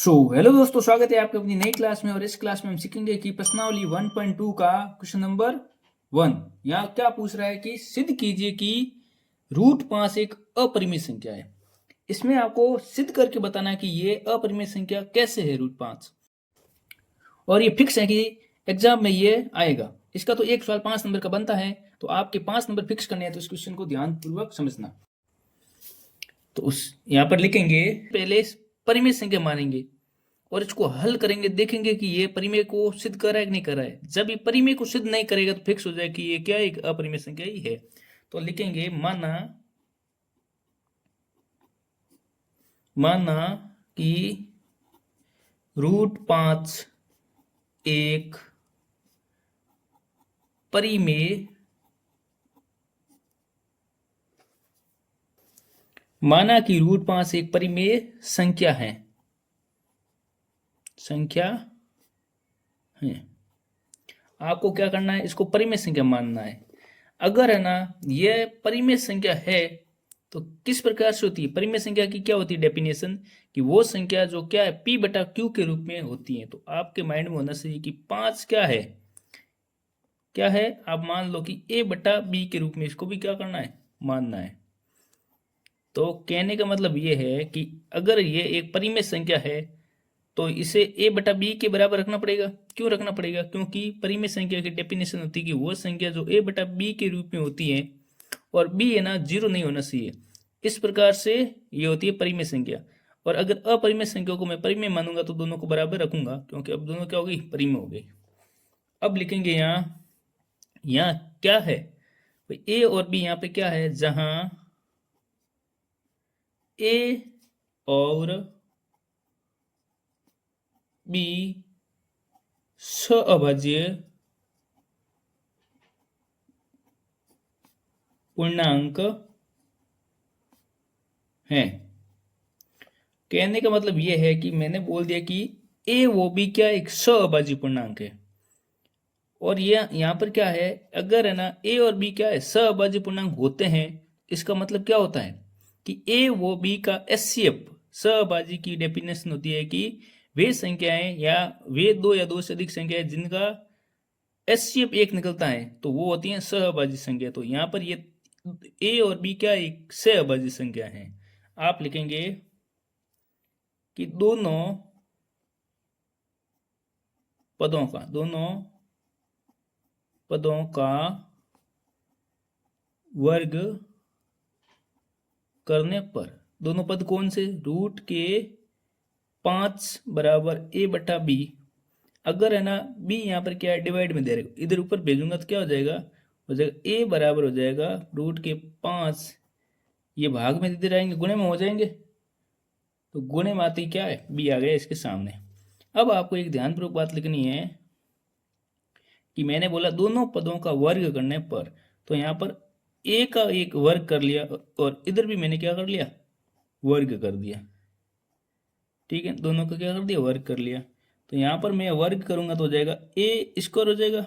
Hello दोस्तों, स्वागत है आपके अपनी नई क्लास में। और इस क्लास में हम सीखेंगे कि प्रश्नावली 1.2 का क्वेश्चन नंबर 1। यहाँ क्या पूछ रहा है कि सिद्ध कीजिए कि √5 एक अपरिमेय संख्या है। इसमें आपको सिद्ध करके बताना है कि ये अपरिमेय संख्या कैसे है √5, और ये फिक्स है कि एग्जाम में ये आएगा। इसका तो एक सवाल 5 नंबर का बनता है, तो आपके 5 नंबर फिक्स करने हैं, तो इस क्वेश्चन को ध्यानपूर्वक समझना। तो उस यहाँ पर लिखेंगे, पहले परिमेय संख्या मानेंगे और इसको हल करेंगे, देखेंगे कि ये परिमेय को सिद्ध कर रहा है कि नहीं कर रहा है। जब ये परिमेय को सिद्ध नहीं करेगा तो फिक्स हो जाए कि ये क्या एक अपरिमेय संख्या ही है। तो लिखेंगे माना कि √5 एक परिमेय एक परिमेय संख्या है आपको क्या करना है, इसको परिमेय संख्या मानना है। अगर है ना ये परिमेय संख्या है तो किस प्रकार से होती है परिमेय संख्या की, क्या होती है डेफिनेशन, कि वो संख्या जो क्या है P/Q के रूप में होती है। तो आपके माइंड में होना चाहिए कि 5 क्या है, आप मान लो कि A/B के रूप में इसको भी क्या करना है, मानना है। तो कहने का मतलब ये है कि अगर ये एक परिमेय संख्या है तो इसे A/B के बराबर रखना पड़ेगा। क्यों रखना पड़ेगा? क्योंकि परिमेय संख्या की डेफिनेशन होती है कि वो संख्या जो A/B के रूप में होती है और B है ना 0 नहीं होना चाहिए। इस प्रकार से ये होती है परिमेय संख्या। और अगर अपरिमेय संख्या को मैं परिमेय मानूंगा तो दोनों को बराबर रखूंगा, क्योंकि अब दोनों क्या हो गई, परिमेय हो गई। अब लिखेंगे यहाँ क्या है, भाई A और B यहाँ पे क्या है, जहां A और B सहअभाज्य पूर्णांक है। कहने का मतलब यह है कि मैंने बोल दिया कि A वो B क्या एक सहअभाज्य पूर्णांक है। और ये यहाँ पर क्या है, अगर है ना A और B क्या है सहअभाज्य पूर्णांक होते हैं, इसका मतलब क्या होता है कि A वो B का HCF सहअभाज्य की डेफिनेशन होती है कि वे संख्याएं या वे दो या दो से अधिक संख्याएं जिनका HCF एक निकलता है तो वो होती है सहअभाज्य संख्या। तो यहाँ पर ये A और B क्या एक सहअभाज्य संख्या है। आप लिखेंगे कि दोनों पदों का वर्ग करने पर, दोनों पद कौन से, √5 बराबर A/B। अगर है ना B यहाँ पर क्या है डिवाइड में दे रहे, इधर ऊपर भेजूंगा तो क्या हो जाएगा A बराबर हो जाएगा √5, ये भाग में इधर आएंगे गुणे में हो जाएंगे, तो गुणे में आती क्या है B आ गया इसके सामने। अब आपको एक ध्यानपूर्वक बात लिखनी है कि मैंने बोला दोनों पदों का वर्ग करने पर, तो यहाँ पर A का एक वर्ग कर लिया और इधर भी मैंने क्या कर लिया, वर्ग कर दिया। ठीक है, दोनों का क्या कर दिया, वर्ग कर लिया। तो यहाँ पर मैं वर्ग करूंगा तो हो जाएगा A² हो जाएगा,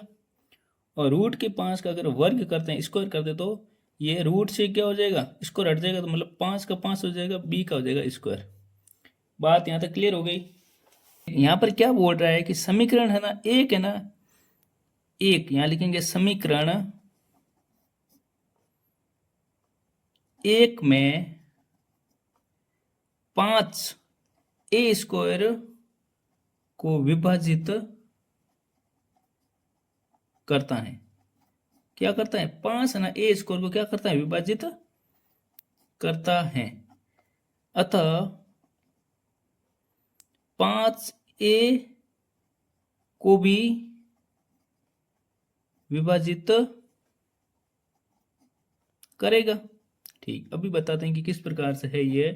और √5 का अगर वर्ग करते हैं स्क्वायर करते तो ये रूट से क्या हो जाएगा, स्क्वायर हट जाएगा, तो मतलब 5 का 5 हो जाएगा, B का हो जाएगा स्क्वायर। बात यहाँ तक क्लियर हो गई। यहाँ पर क्या बोल रहा है कि समीकरण है ना एक है ना एक, यहाँ लिखेंगे समीकरण एक में 5A² को विभाजित करता है। क्या करता है, 5 है ना A² को क्या करता है, विभाजित करता है। अतः 5A को भी विभाजित करेगा। ठीक, अभी बताते हैं कि किस प्रकार से है ये।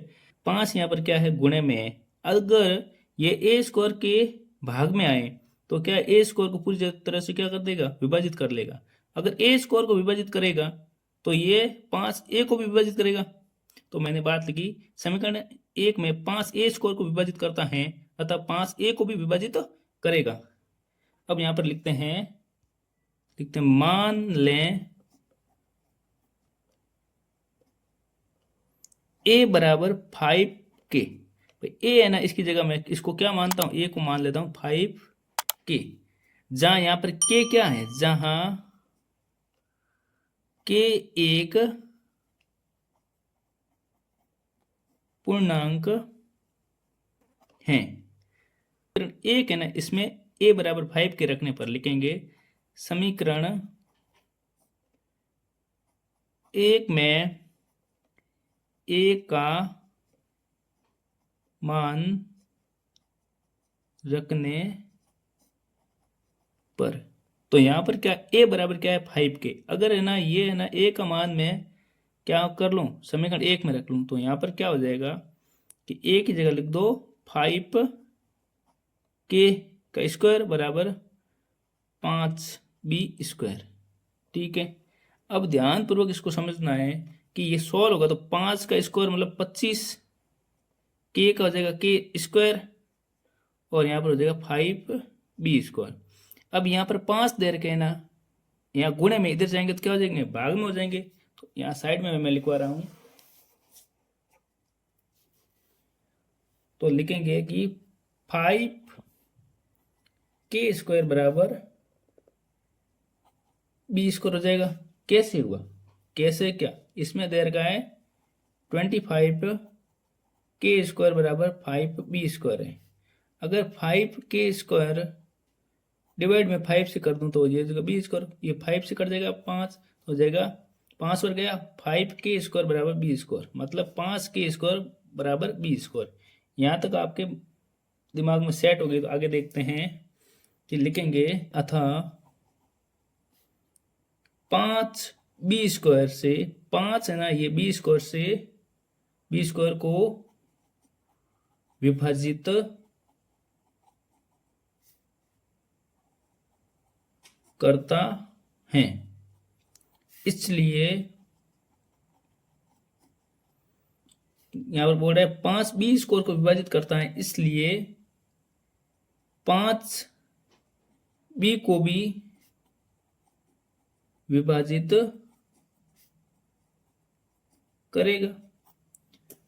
5 यहाँ पर क्या है, गुणे में है। अगर ये A² के भाग में आए तो क्या A² को पूरी तरह से क्या कर देगा, विभाजित कर लेगा। अगर A² को विभाजित करेगा तो ये 5A को भी विभाजित करेगा। तो मैंने बात लिखी, समीकरण एक में 5A² को विभाजित करता है, अतः 5A को भी विभाजित करेगा। अब यहां पर लिखते हैं मान लें A बराबर 5K। ए है ना, इसकी जगह मैं इसको क्या मानता हूं, ए को मान लेता हूं 5k। जहां यहां पर के क्या है, जहां के एक पूर्णांक है। एक है ना, इसमें ए बराबर 5 के रखने पर लिखेंगे समीकरण एक में ए का मान रखने पर। तो यहां पर क्या, ए बराबर क्या है 5 के। अगर है ना ये है ना ए का मान में क्या कर लूं, समीकरण एक में रख लूं, तो यहां पर क्या हो जाएगा कि ए की जगह लिख दो 5k का स्क्वायर बराबर 5b²। ठीक है, अब ध्यानपूर्वक इसको समझना है कि ये सॉल्व होगा तो 5 का स्क्वायर मतलब 25, k का हो जाएगा k², और यहाँ पर हो जाएगा 5b²। अब यहाँ पर 5 दे रखे है ना, यहाँ गुणे में इधर जाएंगे तो क्या हो जाएंगे, भाग में हो जाएंगे। तो यहाँ साइड में मैं लिखवा रहा हूं, तो लिखेंगे कि 5k² बराबर b² हो जाएगा। कैसे हुआ, कैसे क्या, इसमें दे रखा है 25k² बराबर 5b² है। अगर 5k² डिवाइड में 5 से कर दूं तो हो जाएगा b², ये 5 से कट जाएगा 5 हो जाएगा, 5 और गया 5k² बराबर b², मतलब 5k² बराबर b²। यहाँ तक आपके दिमाग में सेट हो गई। तो आगे देखते हैं कि लिखेंगे अतः 5b² से 5 है ना, ये b² से b² को विभाजित करता है, इसलिए यहां पर बोल रहा है 5b² को विभाजित करता है, इसलिए 5b को भी विभाजित करेगा।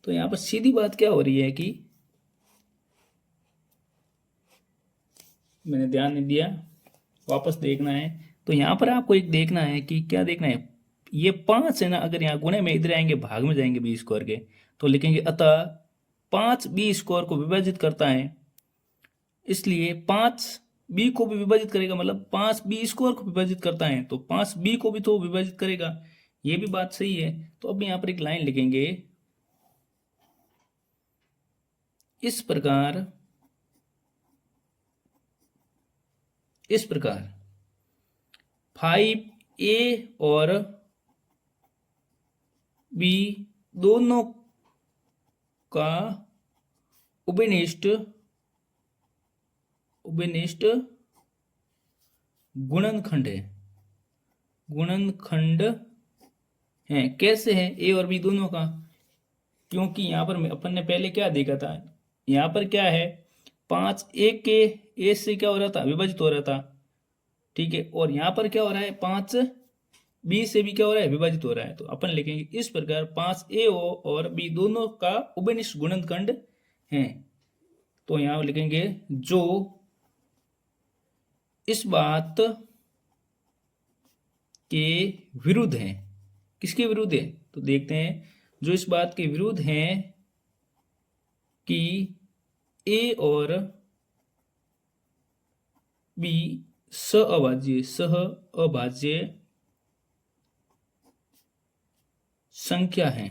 तो यहां पर सीधी बात क्या हो रही है कि मैंने ध्यान नहीं दिया, वापस देखना है। तो यहां पर आपको एक देखना है कि क्या देखना है, ये 5 है ना, अगर यहाँ गुणे में इधर आएंगे भाग में जाएंगे b² के, तो लिखेंगे अतः 5b² को विभाजित करता है, इसलिए 5b को भी विभाजित करेगा, मतलब 5b² को विभाजित करता है तो 5b को भी तो विभाजित करेगा। ये भी बात सही है। तो अब यहाँ पर एक लाइन लिखेंगे, इस प्रकार 5a और b दोनों का उभयनिष्ठ गुणनखंड है। कैसे है, ए और बी दोनों का, क्योंकि यहां पर अपन ने पहले क्या देखा था, यहां पर क्या है 5 एक के ए से क्या हो रहा था, विभाजित हो रहा था। ठीक है, और यहां पर क्या हो रहा है 5 बी से भी क्या हो रहा है, विभाजित हो रहा है। तो अपन लिखेंगे इस प्रकार 5a और b दोनों का उभयनिष्ठ गुणनखंड है। तो यहां लिखेंगे जो इस बात के विरुद्ध है। किसके विरुद्ध है, तो देखते हैं, जो इस बात के विरुद्ध है कि a और b सहअभाज्य संख्या है।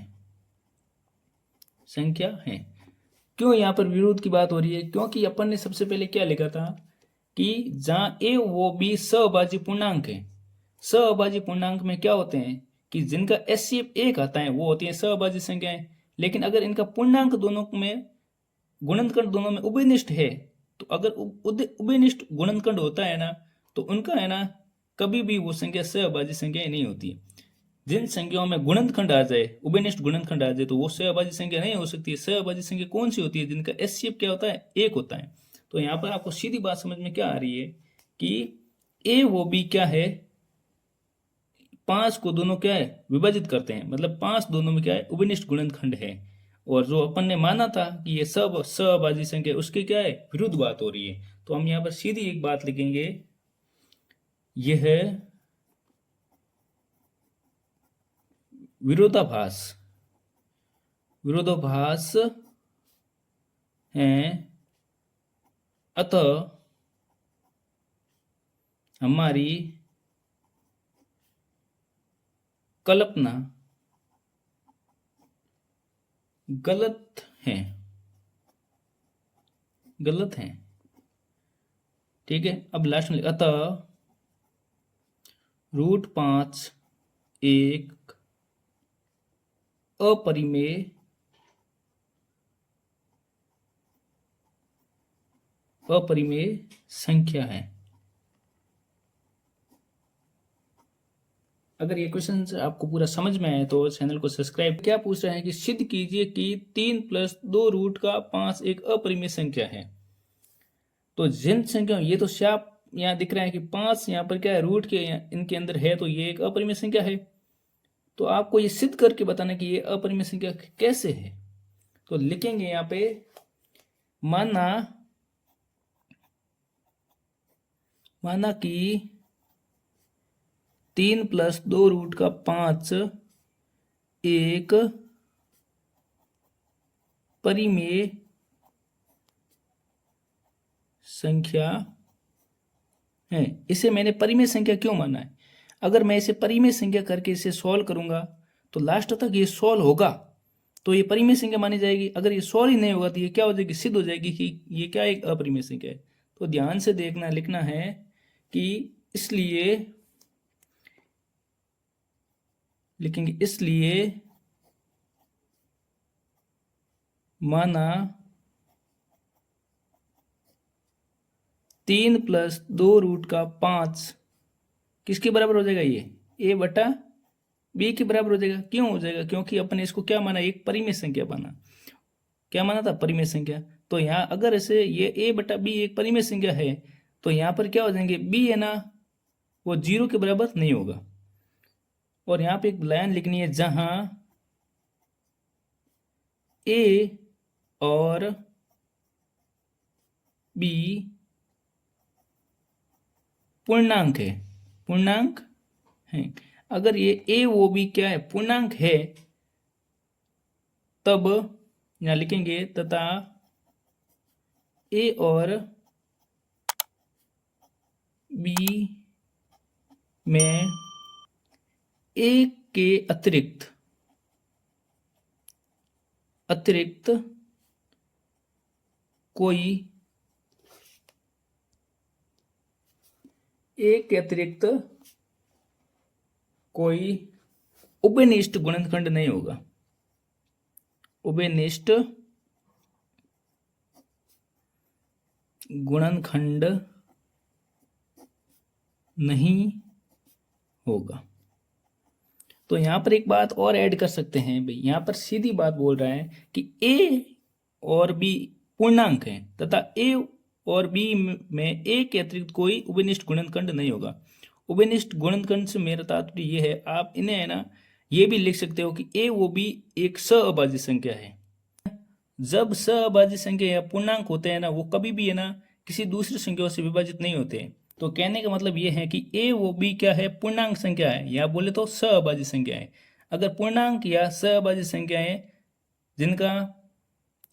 क्यों यहां पर विरोध की बात हो रही है, क्योंकि अपन ने सबसे पहले क्या लिखा था कि जहां ए वो बी सहअभाज्य पूर्णांक है। सहअभाज्य पूर्णांक में क्या होते हैं कि जिनका एचसीएफ 1 आता है वो होती है सहअभाज्य संख्याएं। लेकिन अगर इनका पूर्णांक दोनों में गुणनखंड दोनों में उभयनिष्ठ है, तो अगर उभयनिष्ठ गुणनखंड होता है ना, तो उनका है ना कभी भी वो संख्या सहअभाज्य संख्या नहीं होती। जिन संख्याओं में गुणनखंड आ जाए, उभयनिष्ठ गुणनखंड आ जाए, तो वो सहअभाज्य संख्या नहीं हो सकती है। सहअभाज्य संख्या कौन सी होती है, जिनका एचसीएफ क्या होता है, 1 होता है। तो यहाँ पर आपको सीधी बात समझ में क्या आ रही है कि ए वो बी क्या है, 5 को दोनों क्या है, विभाजित करते हैं, मतलब 5 दोनों में क्या है, उभयनिष्ठ गुणनखंड है। और जो अपन ने माना था कि ये सब सहअभाज्य संख्या उसके क्या है, विरुद्ध बात हो रही है। तो हम यहाँ पर सीधी एक बात लिखेंगे, यह विरोधाभास विरोधाभास है, अतः हमारी कल्पना गलत है। ठीक है, अब लास्ट में अतः √5 एक अपरिमेय संख्या है। अगर ये क्वेश्चन आपको पूरा समझ में आए तो चैनल को सब्सक्राइब। क्या पूछ रहे हैं कि सिद्ध कीजिए कि 3 + 2 रूट का 5 एक अपरिमेय संख्या है। तो जिन संख्या, ये तो साफ यहाँ दिख रहा है कि 5 यहाँ पर क्या है, रूट के इनके अंदर है, तो ये एक अपरिमेय संख्या है। तो आपको ये सिद्ध करके बताना कि ये अपरिमेय संख्या कैसे है। तो लिखेंगे यहाँ पे, माना कि 3 + 2 रूट का 5 एक परिमेय संख्या है। इसे मैंने परिमेय संख्या क्यों माना है? अगर मैं इसे परिमेय संख्या करके इसे सॉल्व करूंगा तो लास्ट तक ये सॉल्व होगा तो ये परिमेय संख्या मानी जाएगी। अगर ये सॉल्व ही नहीं होगा तो ये क्या हो जाएगी, सिद्ध हो जाएगी कि ये क्या एक अपरिमेय संख्या है। तो ध्यान से देखना, लिखना है कि इसलिए लिखेंगे, इसलिए माना 3 + 2 रूट का 5 किसके बराबर हो जाएगा, ये a/b के बराबर हो जाएगा। क्यों हो जाएगा? क्योंकि अपने इसको क्या माना, एक परिमेय संख्या माना। क्या माना था, परिमेय संख्या। तो यहाँ अगर इसे ये a/b एक परिमेय संख्या है तो यहाँ पर क्या हो जाएंगे, b है ना वो 0 के बराबर नहीं होगा। और यहाँ पे एक लाइन लिखनी है जहां a और b पूर्णांक है। अगर ये a वो b क्या है, पूर्णांक है, तब यहां लिखेंगे तथा a और b में a के अतिरिक्त कोई उभयनिष्ठ गुणनखंड नहीं होगा। उभयनिष्ठ गुणनखंड नहीं होगा। तो यहां पर एक बात और ऐड कर सकते हैं भाई, यहां पर सीधी बात बोल रहा है कि a और b पूर्णांक है तथा a और b में a के अतिरिक्त कोई उभयनिष्ठ गुणनखंड नहीं होगा। उभयनिष्ठ गुणनखंड से मेरा तात्पर्य ये है, आप इन्हें है ना ये भी लिख सकते हो कि a वो b एक सहअभाज्य संख्या है। जब सहअभाज्य संख्या या पूर्णांक होते हैं ना, वो कभी भी है ना किसी दूसरी संख्याओं से विभाजित नहीं होते हैं। तो कहने का मतलब ये है कि a वो b क्या है, पूर्णांक संख्या है, या बोले तो सहअभाज्य संख्या है। अगर पूर्णांक या सहअभाज्य संख्याएं जिनका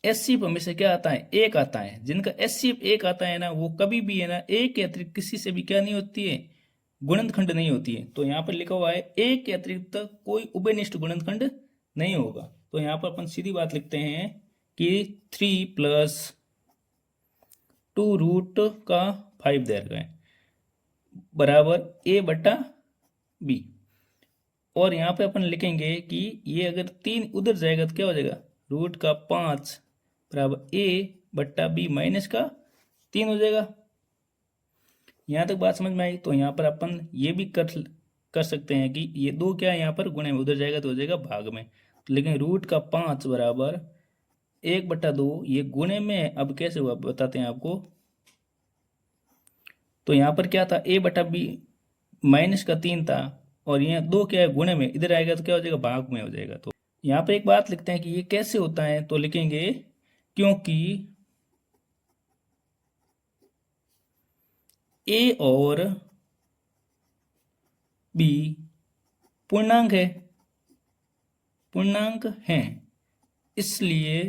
एचसीएफ हमेशा क्या आता है, एक आता है, जिनका एचसीएफ एक आता है ना, वो कभी भी है ना एक के अतिरिक्त किसी से भी क्या नहीं होती है, गुणनखंड नहीं होती है। तो यहाँ पर लिखा हुआ है एक के अतिरिक्त कोई उभयनिष्ठ गुणनखंड नहीं होगा। तो यहाँ पर अपन सीधी बात लिखते हैं कि 3 + 2 रूट का 5 दे रखा है बराबर a/b। और यहाँ पे अपन लिखेंगे कि ये अगर 3 उधर जाएगा तो क्या हो जाएगा, √5 बराबर a/b माइनस का 3 हो जाएगा। यहाँ तक बात समझ में आई। तो यहाँ पर अपन ये भी कर सकते हैं कि ये 2 क्या है, यहाँ पर गुणे में उधर जाएगा तो हो जाएगा भाग में। तो लेकिन √5 बराबर 1/2, ये गुणे में अब कैसे हुआ बताते हैं आपको। तो यहाँ पर क्या था, a/b माइनस का 3 था, और यहाँ 2 क्या है गुणे में, इधर आएगा तो क्या हो जाएगा, भाग में हो जाएगा। तो यहाँ पे एक बात लिखते हैं कि ये कैसे होता है, तो लिखेंगे क्योंकि ए और बी पूर्णांक हैं, इसलिए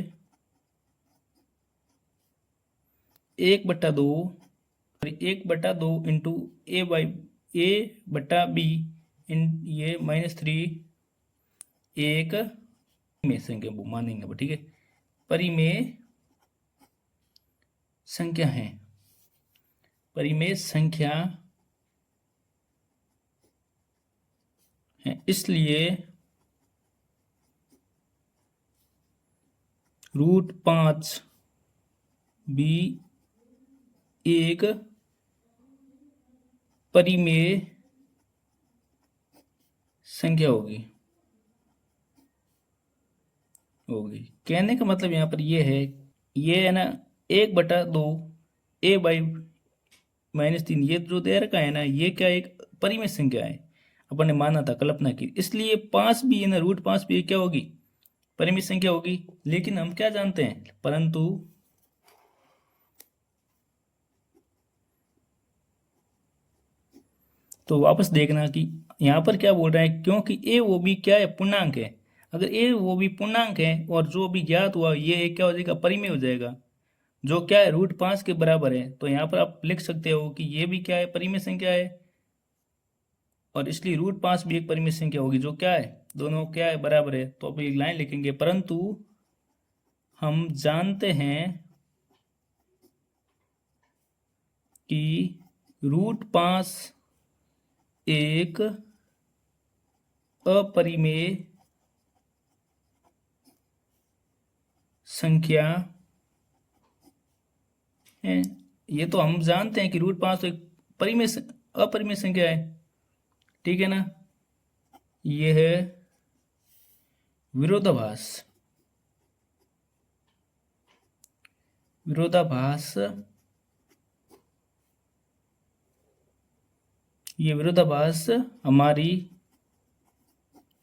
1/2 1/2 इंटू ए बटा बी इन ये -3 एक में संख्या वो मानेंगे, ठीक है, परिमेय संख्या है, परिमेय संख्या है, इसलिए √5 भी एक परिमेय संख्या होगी। कहने का मतलब यहाँ पर ये है ना 1/2 a/-3 ये जो दे रखा है ना, ये क्या एक परिमेय संख्या है, अपन ने माना था, कल्पना की, इसलिए 5 भी है ना, √5 भी क्या होगी, परिमेय संख्या होगी। लेकिन हम क्या जानते हैं, परंतु तो वापस देखना कि यहाँ पर क्या बोल रहा है, क्योंकि ए वो भी क्या है, पूर्णांक है। अगर ए वो भी पूर्णांक है और जो भी ज्ञात हुआ ये क्या हो जाएगा, परिमेय हो जाएगा, जो क्या है √5 के बराबर है। तो यहाँ पर आप लिख सकते हो कि ये भी क्या है, परिमेय संख्या है, और इसलिए √5 भी एक परिमेय संख्या होगी, जो क्या है, दोनों क्या है, बराबर है। तो अब एक लाइन लिखेंगे, परंतु हम जानते हैं कि √5 एक अपरिमेय संख्या है। ये तो हम जानते हैं कि √5 तो एक अपरिमेय संख्या है, ठीक है ना। ये है विरोधाभास। ये विरोधाभास हमारी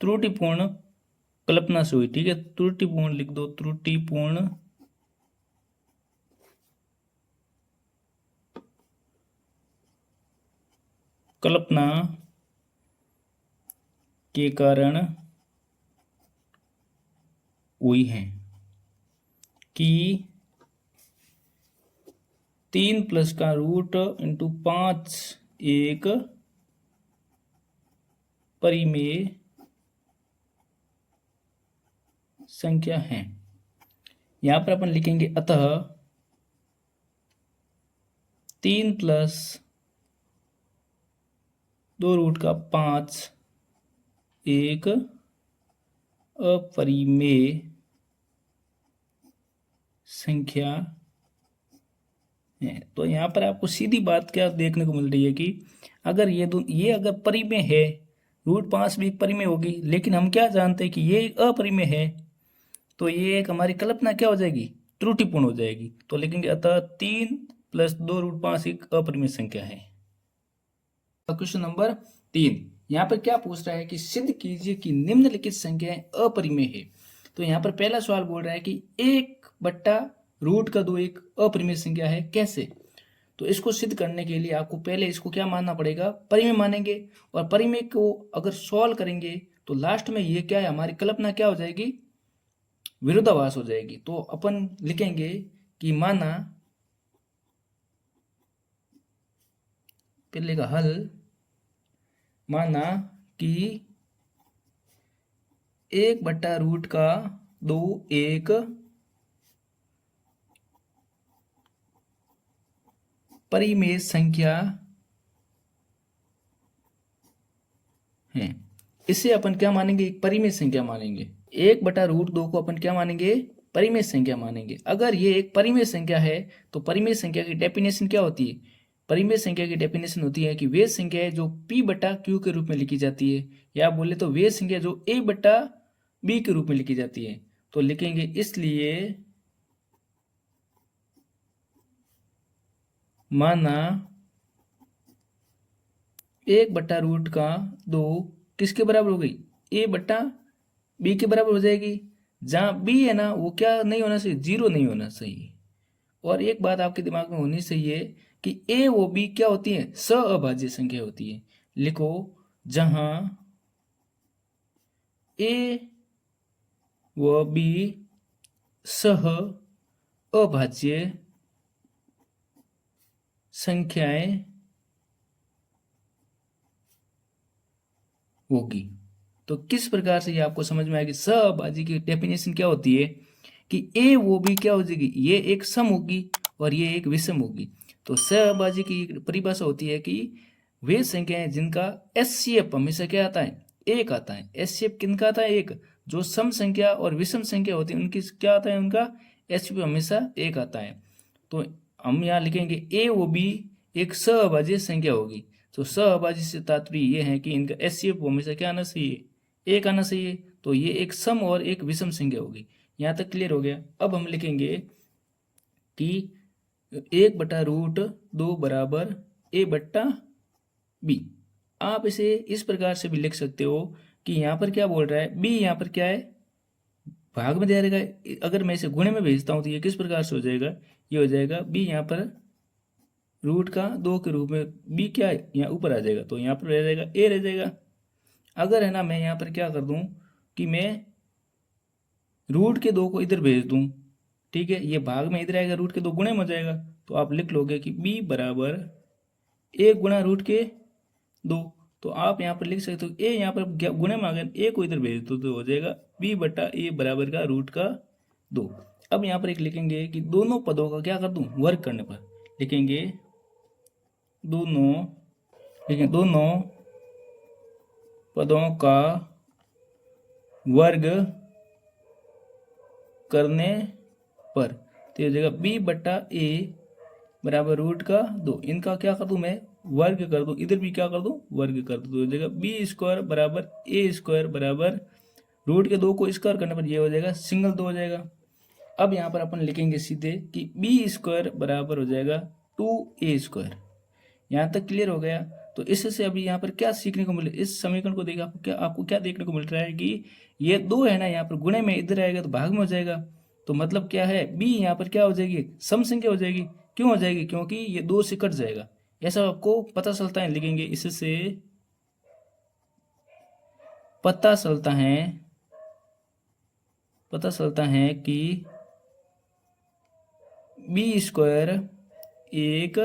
त्रुटिपूर्ण कल्पना से हुई, ठीक है, त्रुटिपूर्ण लिख दो, त्रुटिपूर्ण कल्पना के कारण हुई है कि 3 प्लस का रूट इंटू 5 एक परिमेय संख्या है। यहां पर अपन लिखेंगे, अतः 3 प्लस 2√5 एक अपरिमेय संख्या है। तो यहाँ पर आपको सीधी बात क्या देखने को मिल रही है कि अगर ये अगर परिमेय है, √5 भी एक परिमेय होगी, लेकिन हम क्या जानते हैं कि ये एक अपरिमेय है, तो ये एक हमारी कल्पना क्या हो जाएगी, त्रुटिपूर्ण हो जाएगी। तो लिखेंगे, अतः 3 प्लस 2√5 एक अपरिमेय संख्या है। क्वेश्चन नंबर 3, यहाँ पर क्या पूछ रहा है कि सिद्ध कीजिए कि निम्नलिखित संख्याएं अपरिमेय है। तो यहाँ पर पहला सवाल बोल रहा है कि 1/√2 एक अपरिमेय संख्या है, कैसे। तो इसको सिद्ध करने के लिए आपको पहले इसको क्या मानना पड़ेगा, परिमेय मानेंगे, और परिमेय को अगर सॉल्व करेंगे तो लास्ट में ये क्या है, हमारी कल्पना क्या हो जाएगी, विरोधाभास हो जाएगी। तो अपन लिखेंगे कि माना, पहले का हल, माना कि 1/√2 एक परिमेय संख्या है। इसे अपन क्या मानेंगे, एक परिमेय संख्या मानेंगे। 1/√2 को अपन क्या मानेंगे, परिमेय संख्या मानेंगे। अगर ये एक परिमेय संख्या है तो परिमेय संख्या की डेफिनेशन क्या होती है, परिमेय संख्या की डेफिनेशन होती है कि वे संख्या है जो P/Q के रूप में लिखी जाती है, या बोले तो वे संख्या जो A/B के रूप में लिखी जाती है। तो लिखेंगे, इसलिए माना 1/√2 किसके बराबर हो गई, A/B बी के बराबर हो जाएगी। जहाँ बी है ना वो क्या नहीं होना चाहिए, जीरो नहीं होना चाहिए। और एक बात आपके दिमाग में होनी चाहिए कि ए वो बी क्या होती है, सअभाज्य संख्या होती है। लिखो जहां ए व बी सह अभाज्य संख्याएं होगी। तो किस प्रकार से ये आपको समझ में आएगी, सहअभाज्य की डेफिनेशन क्या होती है कि ए वो बी क्या हो जाएगी, ये एक सम होगी और ये एक विषम होगी। तो सहअभाज्य की परिभाषा होती है कि वे संख्याएं जिनका एचसीएफ हमेशा क्या आता है, एक आता है। एचसीएफ किनका आता है, एक। जो सम संख्या और विषम संख्या होती है उनकी क्या आता है, उनका एचसीएफ हमेशा एक आता है। तो हम यहाँ लिखेंगे ए वो बी एक सहअभाज्य संख्या होगी। तो सहअभाज्य से तात्पर्य ये है कि इनका एचसीएफ हमेशा क्या आना चाहिए, एक आना चाहिए। तो ये एक सम और एक विषम संख्या होगी। यहाँ तक क्लियर हो गया। अब हम लिखेंगे कि 1/√2 बराबर a/b। आप इसे इस प्रकार से भी लिख सकते हो कि यहाँ पर क्या बोल रहा है, b यहाँ पर क्या है, भाग में दे रहेगा। अगर मैं इसे गुणे में भेजता हूँ तो ये किस प्रकार से हो जाएगा, ये हो जाएगा b यहाँ पर √2 के रूप में, b क्या है यहाँ ऊपर आ जाएगा, तो यहाँ पर रह जाएगा a रह जाएगा। अगर है ना मैं यहाँ पर क्या कर दूँ कि मैं √2 को इधर भेज दूँ, ठीक है, ये भाग में इधर आएगा, √2 गुणे में हो जाएगा। तो आप लिख लोगे कि b बराबर 1 गुणा √2। तो आप यहाँ पर लिख सकते हो a यहाँ पर गुणे में आ गया, a को इधर भेज दो तो हो जाएगा b/a बराबर का √2। अब यहाँ पर एक लिखेंगे कि दोनों पदों का क्या कर दूं, वर्ग करने पर लिखेंगे दोनों पदों का वर्ग करने पर तो हो जाएगा b/a बराबर √2। इनका क्या कर दूं मैं, वर्ग कर दूं, इधर भी क्या कर दूं, वर्ग कर दूं। तो हो जाएगा b² बराबर a² बराबर √2 को स्क्वायर करने पर ये हो जाएगा सिंगल 2 हो जाएगा। अब यहाँ पर अपन लिखेंगे सीधे कि b² बराबर हो जाएगा 2a²। यहाँ तक क्लियर हो गया। तो इससे अभी यहाँ पर क्या सीखने को मिले, इस समीकरण को देखिए आपको क्या देखने को मिल रहा है कि ये 2 है ना, यहाँ पर गुणे में इधर आएगा तो भाग में हो जाएगा। तो मतलब क्या है, b यहाँ पर क्या हो जाएगी, सम संख्या हो जाएगी। क्यों हो जाएगी, क्योंकि ये 2 से कट जाएगा। ऐसा आपको पता चलता है, लिखेंगे इससे पता चलता है कि b² एक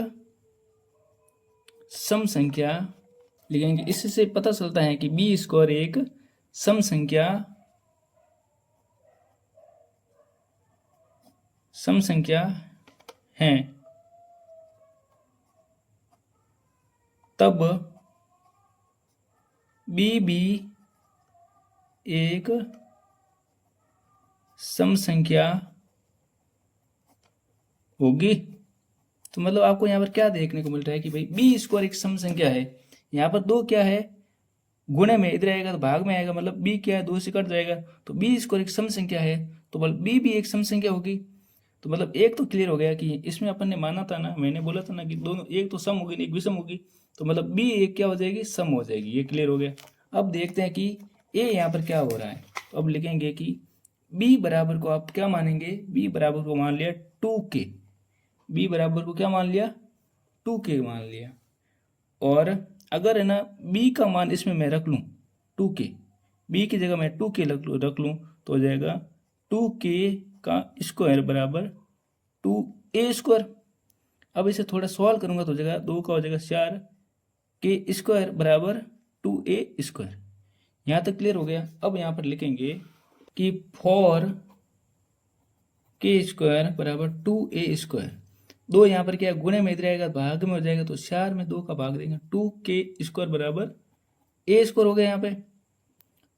सम संख्या, लिखेंगे इससे पता चलता है कि b² एक सम संख्या है। तब b भी एक सम संख्या होगी। तो मतलब आपको यहाँ पर क्या देखने को मिल रहा है कि भाई b² एक सम संख्या है। यहाँ पर 2 क्या है, गुणे में इधर आएगा तो भाग में आएगा, मतलब b क्या है, 2 से कट जाएगा। तो b² एक सम संख्या है, तो मतलब b भी एक सम संख्या होगी। तो मतलब एक तो क्लियर हो गया कि इसमें अपन ने माना था ना, मैंने बोला था ना कि दोनों एक तो सम होगी एक विषम होगी। तो मतलब b एक क्या हो जाएगी, सम हो जाएगी। ये क्लियर हो गया। अब देखते हैं कि a यहाँ पर क्या हो रहा है। तो अब लिखेंगे कि b बराबर को आप क्या मानेंगे, b बराबर को मान लिया 2k। b बराबर को क्या मान लिया, 2k मान लिया। और अगर है ना b का मान इसमें मैं रख लूँ 2k, b की जगह मैं 2k रख लूँ तो हो जाएगा 2k का स्क्वायर बराबर 2a²। अब इसे थोड़ा सॉल्व करूँगा तो हो जाएगा 2 का हो जाएगा 4k² बराबर 2a²। यहाँ तक क्लियर हो गया। अब यहाँ पर लिखेंगे कि 4k² बराबर 2a²। 2 यहाँ पर क्या गुणे में इधर आएगा भाग में हो जाएगा, तो 4 में 2 का भाग देंगे, 2k² बराबर a² हो गया यहाँ पे।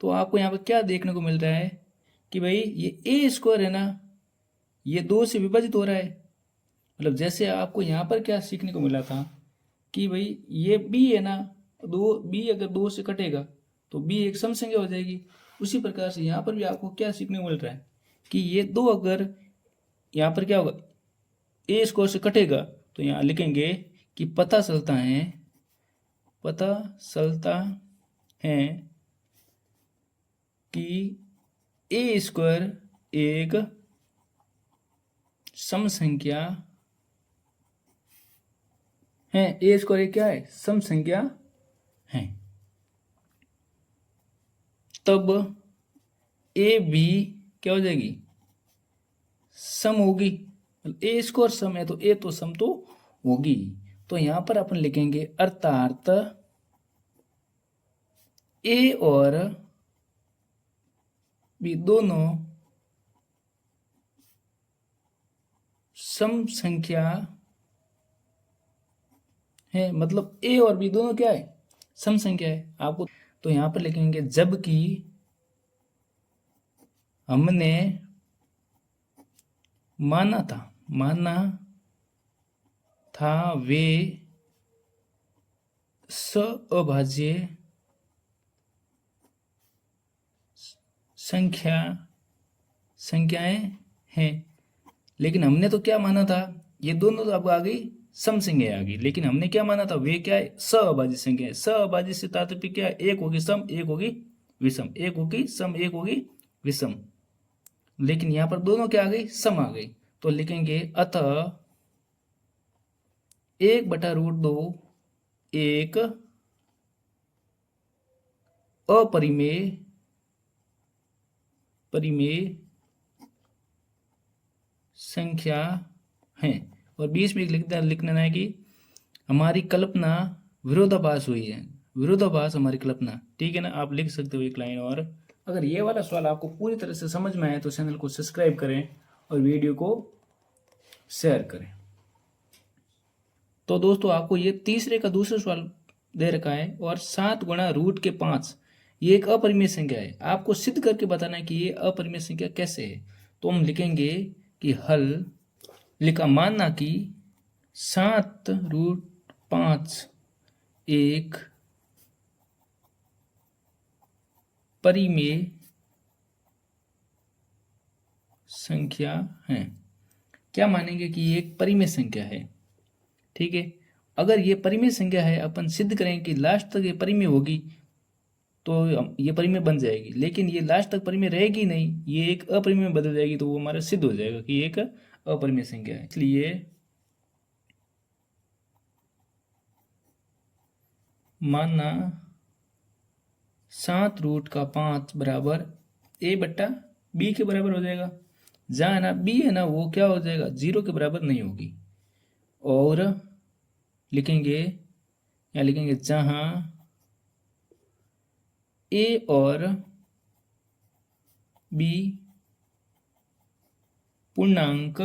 तो आपको यहाँ पर क्या देखने को मिल रहा है कि भाई ये a² है ना, ये 2 से विभाजित हो रहा है। मतलब जैसे आपको यहाँ पर क्या सीखने को मिला था कि भाई ये b है ना, b अगर 2 से कटेगा तो b एक सम संख्या हो जाएगी। उसी प्रकार से यहाँ पर भी आपको क्या सीखने को मिल रहा है कि ये 2 अगर यहाँ पर क्या होगा, a² से कटेगा तो यहाँ लिखेंगे कि पता चलता है कि ए स्क्वायर एक सम संख्या है। ए स्क्वायर क्या है? सम संख्या है। तब ए भी क्या हो जाएगी? सम होगी। ए स्क्वायर सम है तो ए तो सम तो होगी। तो यहां पर अपन लिखेंगे अर्थात ए और बी दोनों सम संख्या है। मतलब ए और बी दोनों क्या है? सम संख्या है आपको। तो यहां पर लिखेंगे जबकि हमने माना था वे अभाज्य संख्याएं हैं। लेकिन हमने तो क्या माना था? ये दोनों तो अब आ गई सम संख्या आ गई। लेकिन हमने क्या माना था? वे क्या है? अभाज्य संख्या है। अभाज्य से तात्पर्य क्या है? एक होगी सम, एक होगी विषम। एक होगी सम, एक होगी विषम। लेकिन यहां पर दोनों क्या आ गई? सम आ गई। तो लिखेंगे अतः 1/√2 एक परिमेय संख्या है। और बीच में लिखना है कि हमारी कल्पना विरोधाभास हुई है। विरोधाभास हमारी कल्पना, ठीक है ना। आप लिख सकते हो एक लाइन। और अगर ये वाला सवाल आपको पूरी तरह से समझ में आए तो चैनल को सब्सक्राइब करें और वीडियो को शेयर करें। तो दोस्तों आपको ये तीसरे का दूसरा सवाल दे रखा है और 7 गुणा रूट के 5 ये एक अपरिमेय संख्या है। आपको सिद्ध करके बताना है कि ये अपरिमेय संख्या कैसे है। तो हम लिखेंगे कि हल लिखा मानना कि 7√5 एक परिमेय संख्या है। क्या मानेंगे कि ये एक परिमेय संख्या है, ठीक है। अगर ये परिमेय संख्या है, अपन सिद्ध करेंगे कि लास्ट तक ये परिमेय होगी तो ये परिमेय बन जाएगी। लेकिन ये लास्ट तक परिमेय रहेगी नहीं, ये एक अपरिमेय में बदल जाएगी, तो वो हमारा सिद्ध हो जाएगा कि एक अपरिमेय संख्या है। इसलिए मानना 7√5 बराबर a/b के बराबर हो जाएगा। जहाँ ना b है ना वो क्या हो जाएगा? 0 के बराबर नहीं होगी। और लिखेंगे या लिखेंगे जहाँ a और b पूर्णांक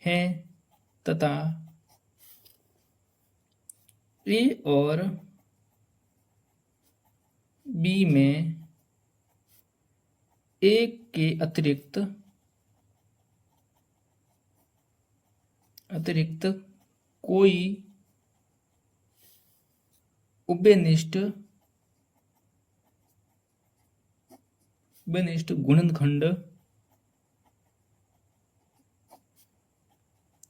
है तथा a और b में एक के अतिरिक्त कोई उभयनिष्ठ गुणनखंड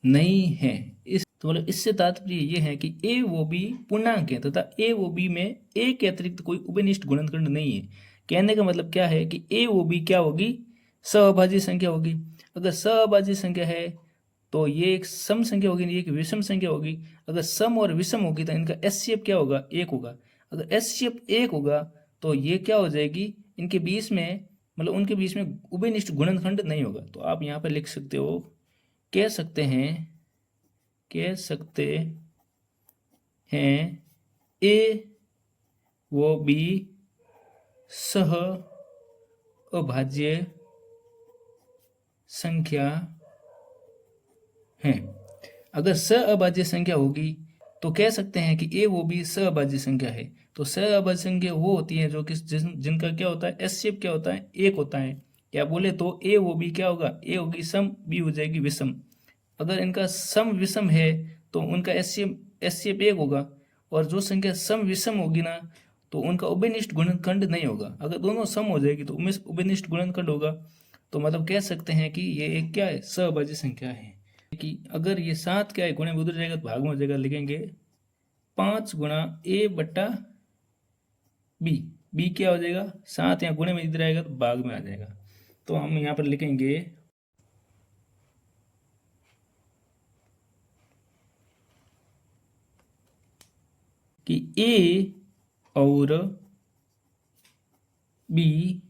नहीं है। तो मतलब इससे तात्पर्य ये है कि ए वो बी पूर्णांक है तथा ए वो बी में ए के अतिरिक्त कोई उभयनिष्ठ गुणनखंड नहीं है। कहने का मतलब क्या है कि ए वो बी क्या होगी? सहअभाज्य संख्या होगी। अगर सहअभाज्य संख्या है तो ये एक सम संख्या होगी, ये एक विषम संख्या होगी। अगर सम और विषम होगी तो इनका एचसीएफ क्या होगा? 1 होगा। अगर एचसीएफ 1 होगा तो ये क्या हो जाएगी? इनके बीच में मतलब उनके बीच में उभयनिष्ठ गुणनखंड नहीं होगा। तो आप यहाँ पर लिख सकते हो, कह सकते हैं ए वो बी सह अभाज्य संख्या है। अगर सहअभाज्य संख्या होगी तो कह सकते हैं कि ए वो बी सहअभाज्य संख्या है। तो सहअभाज्य संख्या वो होती है जो कि जिनका क्या होता है? एचसीएफ क्या होता है? 1 होता है। क्या बोले तो ए वो बी क्या होगा? ए होगी सम, बी हो जाएगी विषम। अगर इनका सम विषम है तो उनका एचसीएफ 1 होगा। और जो संख्या सम विषम होगी ना तो उनका उभयनिष्ठ गुणनखंड नहीं होगा। अगर दोनों सम हो जाएगी तो उभयनिष्ठ गुणनखंड होगा। तो मतलब कह सकते हैं कि ये एक क्या है? सहअभाज्य संख्या है। कि अगर ये 7 क्या है? गुणे में उधर जाएगा तो भाग में हो जाएगा। लिखेंगे 5 गुणा a/b बी क्या हो जाएगा, 7 यहाँ गुणे में इधर आएगा तो भाग में आ जाएगा। तो हम यहाँ पर लिखेंगे कि ए और बी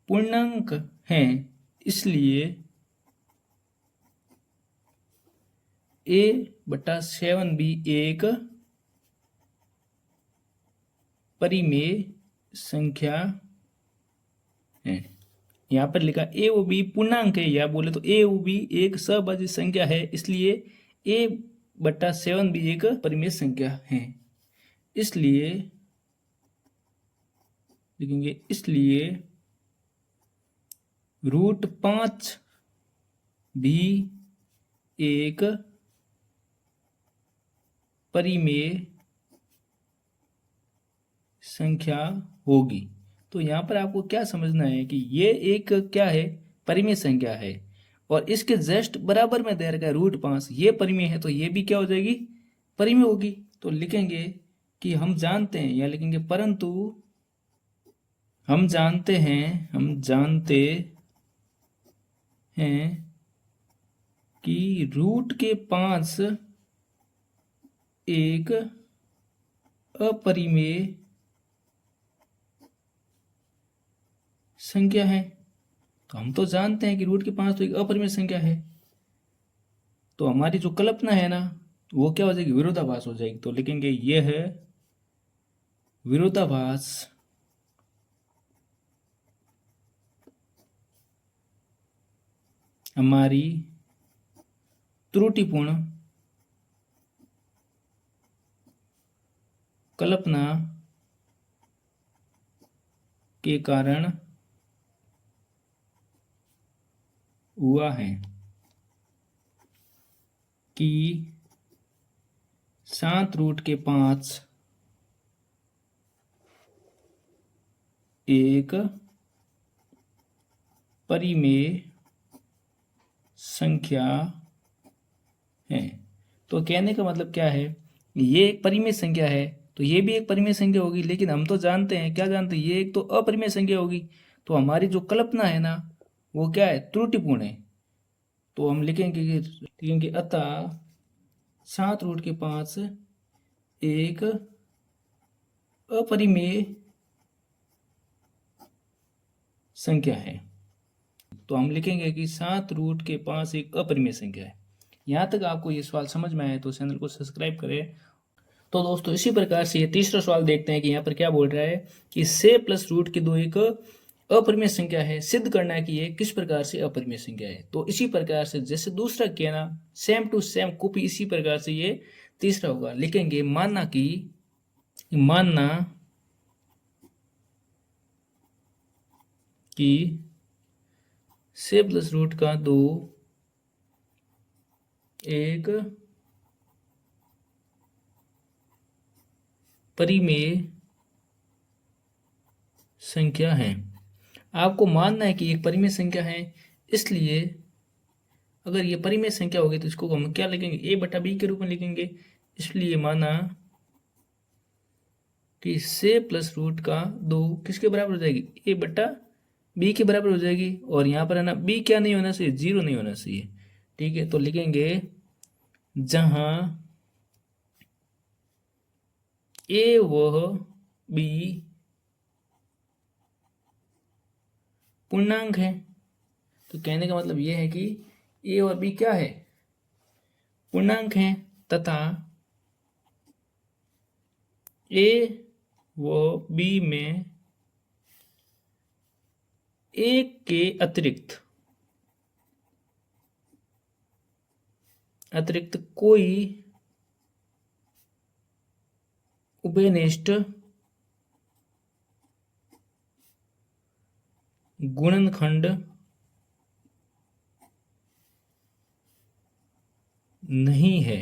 पूर्णांक हैं, इसलिए a/7b एक परिमेय संख्या है। यहाँ पर लिखा ए ओ बी पूर्णांक है, या बोले तो ए ओ बी एक सहभाज्य संख्या है, इसलिए a/7b एक परिमेय संख्या है। इसलिए लिखेंगे इसलिए √5 भी एक परिमेय संख्या होगी। तो यहाँ पर आपको क्या समझना है कि ये एक क्या है, परिमेय संख्या है, और इसके जस्ट बराबर में दे रखा है √5, ये परिमेय है, तो ये भी क्या हो जाएगी, परिमेय होगी। तो लिखेंगे कि हम जानते हैं, या लिखेंगे परंतु हम जानते हैं कि √5 एक अपरिमेय संख्या है। तो हम तो जानते हैं कि √5 तो एक अपरिमेय संख्या है, तो हमारी जो कल्पना है ना वो क्या हो जाएगी, विरोधाभास हो जाएगी। तो लिखेंगे यह है विरोधाभास हमारी त्रुटिपूर्ण कल्पना के कारण हुआ है कि 7√5 एक परिमेय संख्या है। तो कहने का मतलब क्या है, ये एक परिमेय संख्या है तो ये भी एक परिमेय संख्या होगी, लेकिन हम तो जानते हैं, क्या जानते हैं, ये एक तो अपरिमेय संख्या होगी, तो हमारी जो कल्पना है ना वो क्या है, त्रुटिपूर्ण है। तो हम लिखेंगे अतः 7√5 एक अपरिमेय संख्या है। तो हम लिखेंगे कि 7√5 एक अपरिमेय संख्या है। यहाँ तक आपको ये सवाल समझ में आया तो चैनल को सब्सक्राइब करें। तो दोस्तों इसी प्रकार से ये तीसरा सवाल देखते हैं कि यहाँ पर क्या बोल रहा है कि से प्लस रूट की दो एक अपरिमेय संख्या है, सिद्ध करना है कि ये किस प्रकार से अपरिमेय संख्या है। तो इसी प्रकार से जैसे दूसरा किया ना, सेम टू सेम कॉपी इसी प्रकार से ये तीसरा होगा। लिखेंगे मानना कि से प्लस रूट का दो एक परिमेय संख्या है। आपको मानना है कि एक परिमेय संख्या है, इसलिए अगर ये परिमेय संख्या होगी तो इसको हम क्या लिखेंगे, a/b के रूप में लिखेंगे। इसलिए माना कि से प्लस रूट का दो किसके बराबर हो जाएगी, a/b के बराबर हो जाएगी। और यहाँ पर है ना b क्या नहीं होना चाहिए, 0 नहीं होना चाहिए। ठीक है, तो लिखेंगे जहां a वह b पूर्णांक है। तो कहने का मतलब यह है कि a और b क्या है, पूर्णांक है, तथा a व b में एक के अतिरिक्त कोई उभयनिष्ठ गुणनखंड नहीं है।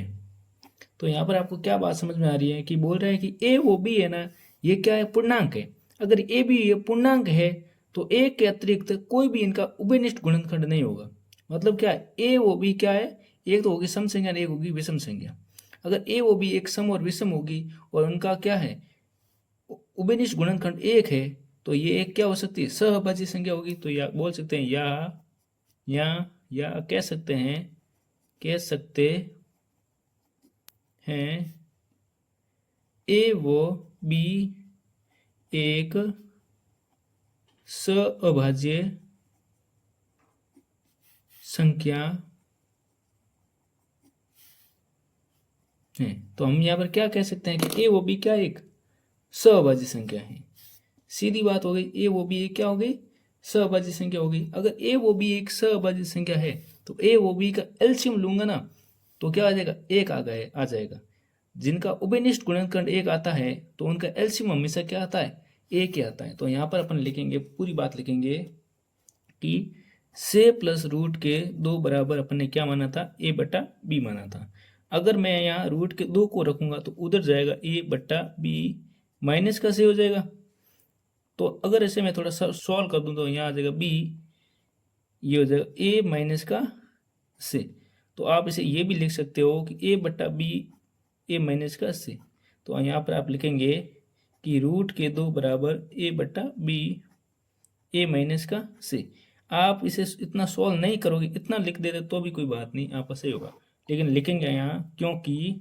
तो यहाँ पर आपको क्या बात समझ में आ रही है कि बोल रहा है कि ए वो बी है ना, ये क्या है, पूर्णांक है। अगर ए बी ये पूर्णांक है तो ए के अतिरिक्त कोई भी इनका उभयनिष्ठ गुणनखंड नहीं होगा। मतलब क्या है, ए वो बी क्या है, एक तो होगी सम संख्या, एक होगी विषम संख्या। अगर ए वो बी एक सम और विषम होगी और उनका क्या है, उभयनिष्ठ गुणनखंड एक है तो ये एक क्या हो सकती है, सहअभाज्य संख्या होगी। तो या बोल सकते हैं या कह सकते हैं ए व बी एक सहअभाज्य संख्या है। तो हम यहाँ पर क्या कह सकते हैं कि ए वो बी क्या एक सहअभाज्य संख्या है। सीधी बात हो गई, ए वो बी एक क्या हो गई, सहअभाज्य संख्या हो गई। अगर ए वो बी एक सहअभाज्य संख्या है तो ए वो बी का एलसीएम लूंगा ना तो क्या आ जाएगा, एक आ जाएगा। जिनका उभयनिष्ठ गुणनखंड एक आता है तो उनका एलसीएम हमेशा क्या आता है, एक ही आता है। तो यहाँ पर अपन लिखेंगे, पूरी बात लिखेंगे कि से प्लस रूट के 2 बराबर अपन ने क्या माना था, ए बटा बी माना था। अगर मैं यहाँ रूट के 2 को रखूंगा तो उधर जाएगा ए बटा बी माइनस का से हो जाएगा। तो अगर ऐसे मैं थोड़ा सा सॉल्व कर दूं तो यहाँ आ जाएगा बी, ये हो जाएगा ए माइनस का से। तो आप इसे ये भी लिख सकते हो कि ए बटा बी ए माइनस का से। तो यहाँ पर आप लिखेंगे कि रूट के 2 बराबर ए बटा बी ए माइनस का से। आप इसे इतना सॉल्व नहीं करोगे, इतना लिख देते तो भी कोई बात नहीं, आपका सही होगा। लेकिन लिखेंगे यहाँ क्योंकि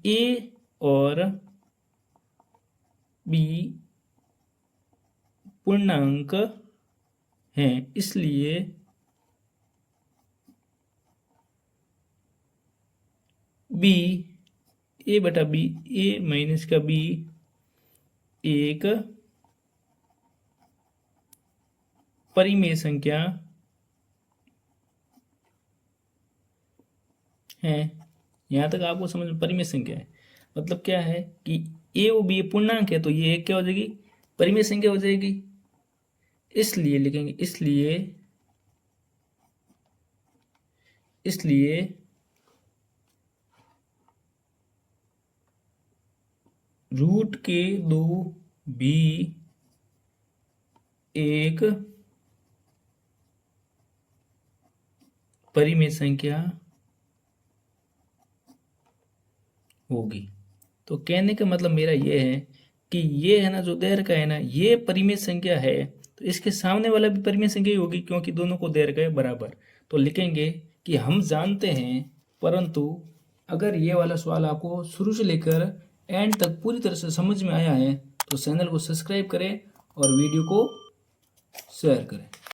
ए और बी पूर्णांक हैं, इसलिए बी ए बटा बी ए माइनस का बी एक परिमेय संख्या है। यहाँ तक आपको समझ में, परिमेय संख्या है मतलब क्या है कि ए वो बी पूर्णांक है तो ये क्या हो जाएगी, परिमेय संख्या हो जाएगी। इसलिए लिखेंगे, इसलिए रूट के 2 भी एक परिमेय संख्या होगी। तो कहने का मतलब मेरा ये है कि ये है ना, जो देर का है ना, ये परिमेय संख्या है तो इसके सामने वाला भी परिमेय संख्या ही होगी क्योंकि दोनों को देर का है बराबर। तो लिखेंगे कि हम जानते हैं, परंतु अगर ये वाला सवाल आपको शुरू से लेकर एंड तक पूरी तरह से समझ में आया है तो चैनल को सब्सक्राइब करें और वीडियो को शेयर करें।